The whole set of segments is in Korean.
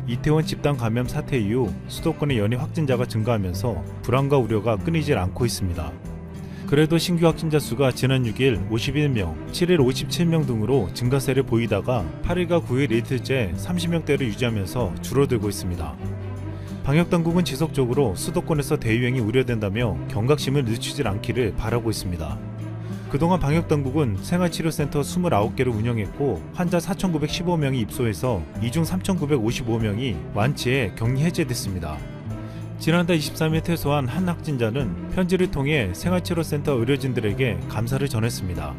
이태원 집단 감염 사태 이후 수도권의 연일 확진자가 증가하면서 불안과 우려가 끊이질 않고 있습니다. 그래도 신규 확진자 수가 지난 6일 51명, 7일 57명 등으로 증가세를 보이다가 8일과 9일 이틀째 30명대를 유지하면서 줄어들고 있습니다. 방역당국은 지속적으로 수도권에서 대유행이 우려된다며 경각심을 늦추질 않기를 바라고 있습니다. 그동안 방역당국은 생활치료센터 29개를 운영했고 환자 4,915명이 입소해서 이 중 3,955명이 완치해 격리 해제됐습니다. 지난달 23일 퇴소한 한 확진자는 편지를 통해 생활치료센터 의료진들에게 감사를 전했습니다.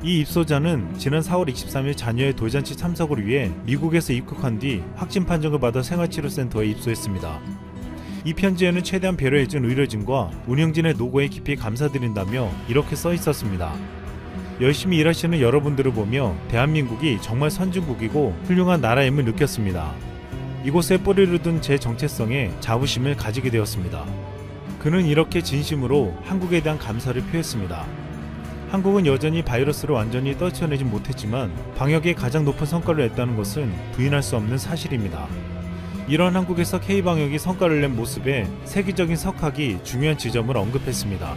이 입소자는 지난 4월 23일 자녀의 돌잔치 참석을 위해 미국에서 입국한 뒤 확진 판정을 받아 생활치료센터에 입소했습니다. 이 편지에는 최대한 배려해준 의료진과 운영진의 노고에 깊이 감사드린다며 이렇게 써 있었습니다. 열심히 일하시는 여러분들을 보며 대한민국이 정말 선진국이고 훌륭한 나라임을 느꼈습니다. 이곳에 뿌리를 둔 제 정체성에 자부심을 가지게 되었습니다. 그는 이렇게 진심으로 한국에 대한 감사를 표했습니다. 한국은 여전히 바이러스를 완전히 떨쳐내진 못했지만 방역에 가장 높은 성과를 냈다는 것은 부인할 수 없는 사실입니다. 이런 한국에서 K방역이 성과를 낸 모습에 세계적인 석학이 중요한 지점을 언급했습니다.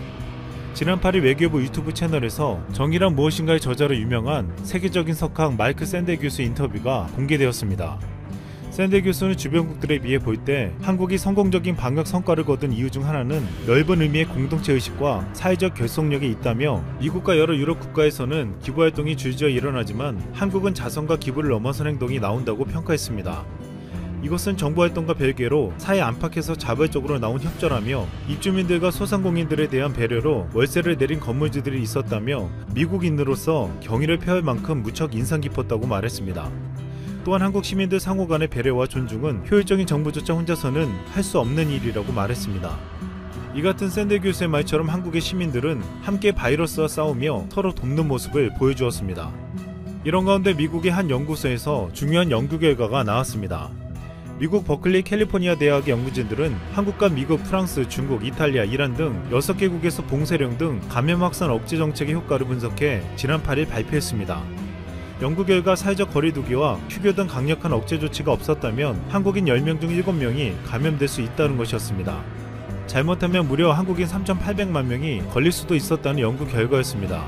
지난 8일 외교부 유튜브 채널에서 정의란 무엇인가의 저자로 유명한 세계적인 석학 마이크 샌델 교수 인터뷰가 공개되었습니다. 샌델 교수는 주변국들에 비해 볼 때 한국이 성공적인 방역 성과를 거둔 이유 중 하나는 넓은 의미의 공동체의식과 사회적 결속력이 있다며 미국과 여러 유럽 국가에서는 기부활동이 줄지어 일어나지만 한국은 자선과 기부를 넘어선 행동이 나온다고 평가했습니다. 이것은 정부활동과 별개로 사회 안팎에서 자발적으로 나온 협조라며 입주민들과 소상공인들에 대한 배려로 월세를 내린 건물주들이 있었다며 미국인으로서 경의를 표할 만큼 무척 인상 깊었다고 말했습니다. 또한 한국 시민들 상호 간의 배려와 존중은 효율적인 정부조차 혼자서는 할 수 없는 일이라고 말했습니다. 이 같은 샌델 교수의 말처럼 한국의 시민들은 함께 바이러스와 싸우며 서로 돕는 모습을 보여주었습니다. 이런 가운데 미국의 한 연구소에서 중요한 연구 결과가 나왔습니다. 미국 버클리 캘리포니아 대학의 연구진들은 한국과 미국, 프랑스, 중국, 이탈리아, 이란 등 6개국에서 봉쇄령 등 감염 확산 억제 정책의 효과를 분석해 지난 8일 발표했습니다. 연구 결과 사회적 거리두기와 휴교 등 강력한 억제 조치가 없었다면 한국인 10명 중 7명이 감염될 수 있다는 것이었습니다. 잘못하면 무려 한국인 3,800만 명이 걸릴 수도 있었다는 연구 결과였습니다.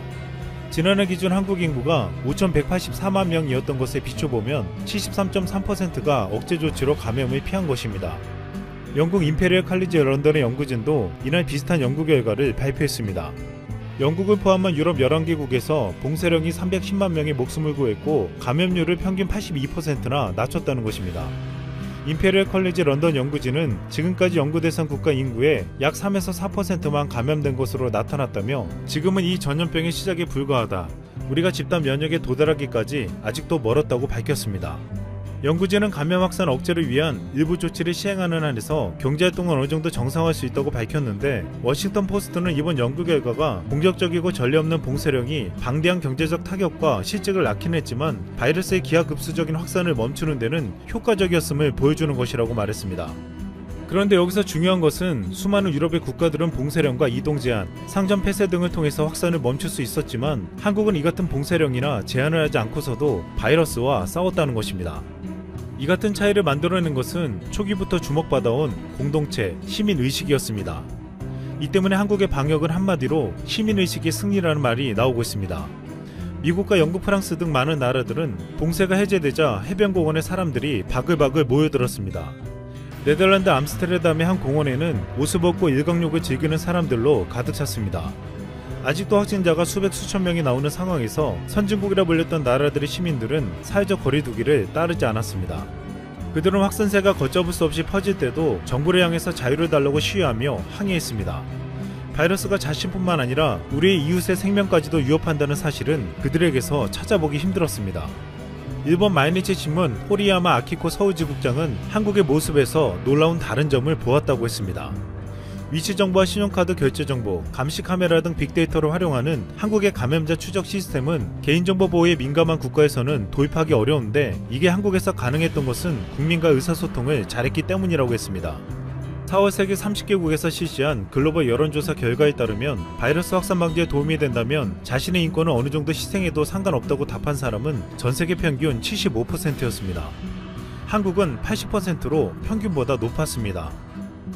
지난해 기준 한국 인구가 5,184만 명이었던 것에 비춰보면 73.3%가 억제 조치로 감염을 피한 것입니다. 영국 임페리얼 칼리지 런던의 연구진도 이날 비슷한 연구 결과를 발표했습니다. 영국을 포함한 유럽 11개국에서 봉쇄령이 310만 명의 목숨을 구했고 감염률을 평균 82%나 낮췄다는 것입니다. 임페리얼 컬리지 런던 연구진은 지금까지 연구 대상 국가 인구의 약 3에서 4%만 감염된 것으로 나타났다며 지금은 이 전염병의 시작에 불과하다. 우리가 집단 면역에 도달하기까지 아직도 멀었다고 밝혔습니다. 연구진은 감염 확산 억제를 위한 일부 조치를 시행하는 한에서 경제활동은 어느 정도 정상화할 수 있다고 밝혔는데 워싱턴 포스트는 이번 연구 결과가 공격적이고 전례 없는 봉쇄령이 방대한 경제적 타격과 실직을 낳긴 했지만 바이러스의 기하급수적인 확산을 멈추는 데는 효과적이었음을 보여주는 것이라고 말했습니다. 그런데 여기서 중요한 것은 수많은 유럽의 국가들은 봉쇄령과 이동 제한, 상점 폐쇄 등을 통해서 확산을 멈출 수 있었지만 한국은 이 같은 봉쇄령이나 제한을 하지 않고서도 바이러스와 싸웠다는 것입니다. 이 같은 차이를 만들어낸 것은 초기부터 주목받아온 공동체, 시민의식이었습니다. 이 때문에 한국의 방역은 한마디로 시민의식의 승리라는 말이 나오고 있습니다. 미국과 영국, 프랑스 등 많은 나라들은 봉쇄가 해제되자 해변공원에 사람들이 바글바글 모여들었습니다. 네덜란드 암스테르담의 한 공원에는 옷을 벗고 일광욕을 즐기는 사람들로 가득 찼습니다. 아직도 확진자가 수백 수천 명이 나오는 상황에서 선진국이라 불렸던 나라들의 시민들은 사회적 거리두기를 따르지 않았습니다. 그들은 확산세가 걷잡을 수 없이 퍼질 때도 정부를 향해서 자유를 달라고 시위하며 항의했습니다. 바이러스가 자신뿐만 아니라 우리의 이웃의 생명까지도 위협한다는 사실은 그들에게서 찾아보기 힘들었습니다. 일본 마이니치 신문 호리야마 아키코 서울지국장은 한국의 모습에서 놀라운 다른 점을 보았다고 했습니다. 위치정보와 신용카드 결제정보, 감시 카메라 등 빅데이터를 활용하는 한국의 감염자 추적 시스템은 개인정보 보호에 민감한 국가에서는 도입하기 어려운데 이게 한국에서 가능했던 것은 국민과 의사소통을 잘했기 때문이라고 했습니다. 4월 세계 30개국에서 실시한 글로벌 여론조사 결과에 따르면 바이러스 확산 방지에 도움이 된다면 자신의 인권을 어느 정도 희생해도 상관없다고 답한 사람은 전세계 평균 75%였습니다. 한국은 80%로 평균보다 높았습니다.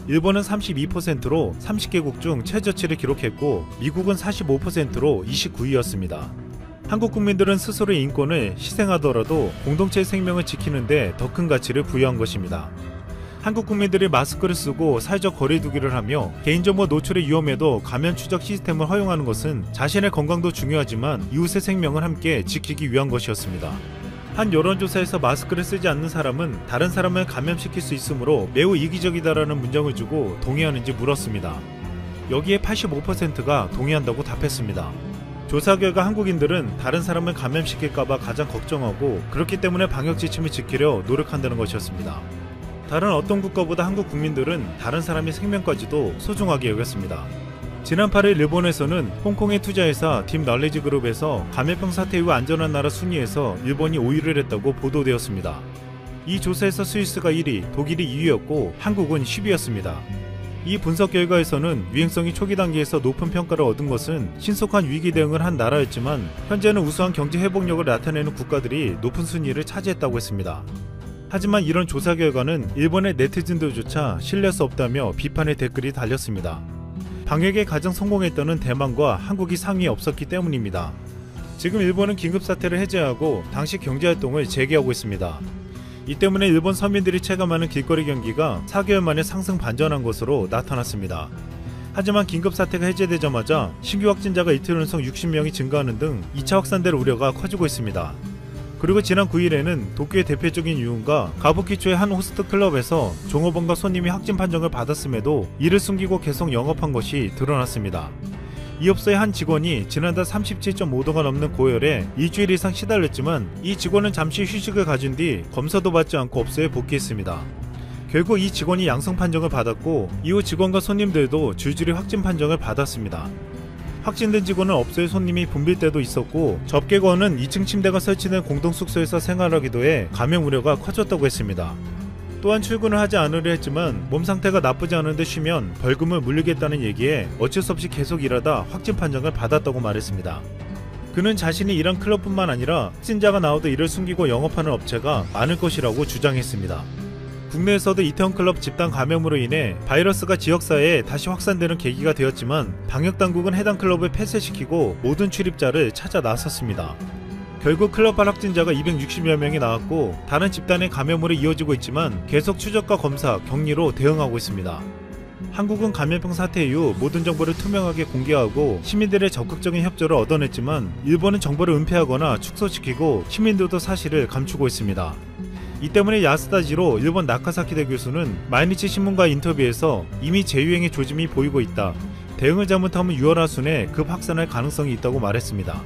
일본은 32%로 30개국 중 최저치를 기록했고 미국은 45%로 29위였습니다. 한국 국민들은 스스로의 인권을 희생하더라도 공동체의 생명을 지키는데 더 큰 가치를 부여한 것입니다. 한국 국민들이 마스크를 쓰고 사회적 거리두기를 하며 개인정보 노출의 위험에도 감염 추적 시스템을 허용하는 것은 자신의 건강도 중요하지만 이웃의 생명을 함께 지키기 위한 것이었습니다. 한 여론조사에서 마스크를 쓰지 않는 사람은 다른 사람을 감염시킬 수 있으므로 매우 이기적이다라는 문장을 주고 동의하는지 물었습니다. 여기에 85%가 동의한다고 답했습니다. 조사 결과 한국인들은 다른 사람을 감염시킬까봐 가장 걱정하고 그렇기 때문에 방역 지침을 지키려 노력한다는 것이었습니다. 다른 어떤 국가보다 한국 국민들은 다른 사람의 생명까지도 소중하게 여겼습니다. 지난 8일 일본에서는 홍콩의 투자회사 딥널리지 그룹에서 감염병 사태 이후 안전한 나라 순위에서 일본이 5위를 했다고 보도되었습니다. 이 조사에서 스위스가 1위, 독일이 2위였고 한국은 10위였습니다. 이 분석 결과에서는 유행성이 초기 단계에서 높은 평가를 얻은 것은 신속한 위기 대응을 한 나라였지만 현재는 우수한 경제 회복력을 나타내는 국가들이 높은 순위를 차지했다고 했습니다. 하지만 이런 조사 결과는 일본의 네티즌들조차 신뢰할 수 없다며 비판의 댓글이 달렸습니다. 방역에 가장 성공했다는 대만과 한국이 상위에 없었기 때문입니다. 지금 일본은 긴급사태를 해제하고 당시 경제활동을 재개하고 있습니다. 이 때문에 일본 서민들이 체감하는 길거리 경기가 4개월 만에 상승 반전한 것으로 나타났습니다. 하지만 긴급사태가 해제되자마자 신규 확진자가 이틀 연속 60명이 증가하는 등 2차 확산될 우려가 커지고 있습니다. 그리고 지난 9일에는 도쿄의 대표적인 유흥가 가부키초의 한 호스트 클럽에서 종업원과 손님이 확진 판정을 받았음에도 이를 숨기고 계속 영업한 것이 드러났습니다. 이 업소의 한 직원이 지난달 37.5도가 넘는 고열에 일주일 이상 시달렸지만 이 직원은 잠시 휴식을 가진 뒤 검사도 받지 않고 업소에 복귀했습니다. 결국 이 직원이 양성 판정을 받았고 이후 직원과 손님들도 줄줄이 확진 판정을 받았습니다. 확진된 직원은 업소에 손님이 붐빌 때도 있었고 접객원은 2층 침대가 설치된 공동숙소에서 생활하기도 해 감염 우려가 커졌다고 했습니다. 또한 출근을 하지 않으려 했지만 몸 상태가 나쁘지 않은데 쉬면 벌금을 물리겠다는 얘기에 어쩔 수 없이 계속 일하다 확진 판정을 받았다고 말했습니다. 그는 자신이 일한 클럽뿐만 아니라 확진자가 나와도 이를 숨기고 영업하는 업체가 많을 것이라고 주장했습니다. 국내에서도 이태원 클럽 집단 감염으로 인해 바이러스가 지역사회에 다시 확산되는 계기가 되었지만 방역당국은 해당 클럽을 폐쇄시키고 모든 출입자를 찾아 나섰습니다. 결국 클럽 확진자가 260여 명이 나왔고 다른 집단의 감염으로 이어지고 있지만 계속 추적과 검사, 격리로 대응하고 있습니다. 한국은 감염병 사태 이후 모든 정보를 투명하게 공개하고 시민들의 적극적인 협조를 얻어냈지만 일본은 정보를 은폐하거나 축소시키고 시민들도 사실을 감추고 있습니다. 이 때문에 야스다지로 일본 나카사키대 교수는 마이니치 신문과 인터뷰에서 이미 재유행의 조짐이 보이고 있다. 대응을 잘못하면 6월 하순에 급 확산할 가능성이 있다고 말했습니다.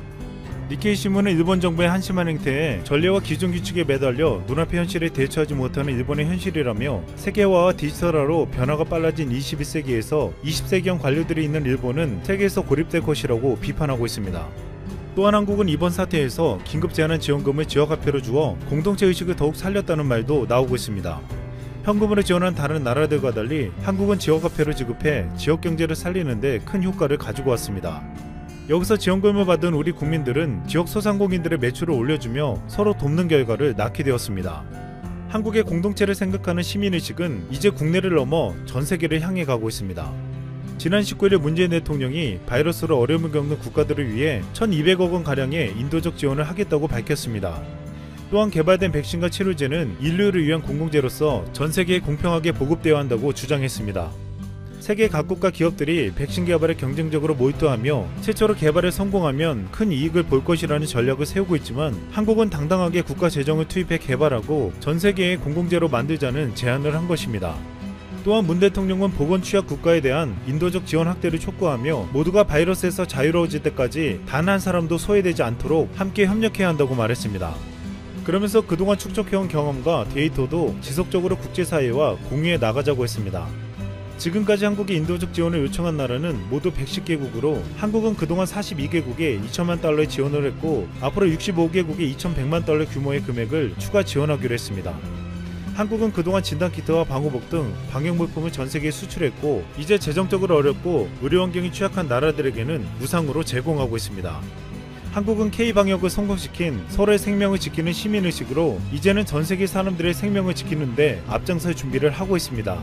니케이 신문은 일본 정부의 한심한 행태에 전례와 기존 규칙에 매달려 눈앞의 현실에 대처하지 못하는 일본의 현실이라며 세계화와 디지털화로 변화가 빨라진 21세기에서 20세기형 관료들이 있는 일본은 세계에서 고립될 것이라고 비판하고 있습니다. 또한 한국은 이번 사태에서 긴급 제한한 지원금을 지역화폐로 주어 공동체 의식을 더욱 살렸다는 말도 나오고 있습니다. 현금으로 지원한 다른 나라들과 달리 한국은 지역화폐로 지급해 지역경제를 살리는데 큰 효과를 가지고 왔습니다. 여기서 지원금을 받은 우리 국민들은 지역 소상공인들의 매출을 올려주며 서로 돕는 결과를 낳게 되었습니다. 한국의 공동체를 생각하는 시민의식은 이제 국내를 넘어 전 세계를 향해 가고 있습니다. 지난 19일 문재인 대통령이 바이러스로 어려움을 겪는 국가들을 위해 1,200억 원가량의 인도적 지원을 하겠다고 밝혔습니다. 또한 개발된 백신과 치료제는 인류를 위한 공공재로서 전 세계에 공평하게 보급되어야 한다고 주장했습니다. 세계 각국과 기업들이 백신 개발에 경쟁적으로 몰두하며 최초로 개발에 성공하면 큰 이익을 볼 것이라는 전략을 세우고 있지만 한국은 당당하게 국가 재정을 투입해 개발하고 전 세계의 공공재로 만들자는 제안을 한 것입니다. 또한 문 대통령은 보건 취약 국가에 대한 인도적 지원 확대를 촉구하며 모두가 바이러스에서 자유로워질 때까지 단 한 사람도 소외되지 않도록 함께 협력해야 한다고 말했습니다. 그러면서 그동안 축적해온 경험과 데이터도 지속적으로 국제사회와 공유해 나가자고 했습니다. 지금까지 한국이 인도적 지원을 요청한 나라는 모두 110개국으로 한국은 그동안 42개국에 2천만 달러의 지원을 했고 앞으로 65개국에 2,100만 달러 규모의 금액을 추가 지원하기로 했습니다. 한국은 그동안 진단키트와 방호복 등 방역물품을 전세계에 수출했고 이제 재정적으로 어렵고 의료 환경이 취약한 나라들에게는 무상으로 제공하고 있습니다. 한국은 K-방역을 성공시킨 서로의 생명을 지키는 시민의식으로 이제는 전 세계 사람들의 생명을 지키는데 앞장설 준비를 하고 있습니다.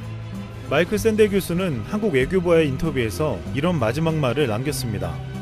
마이클 샌델 교수는 한국 외교부와의 인터뷰에서 이런 마지막 말을 남겼습니다.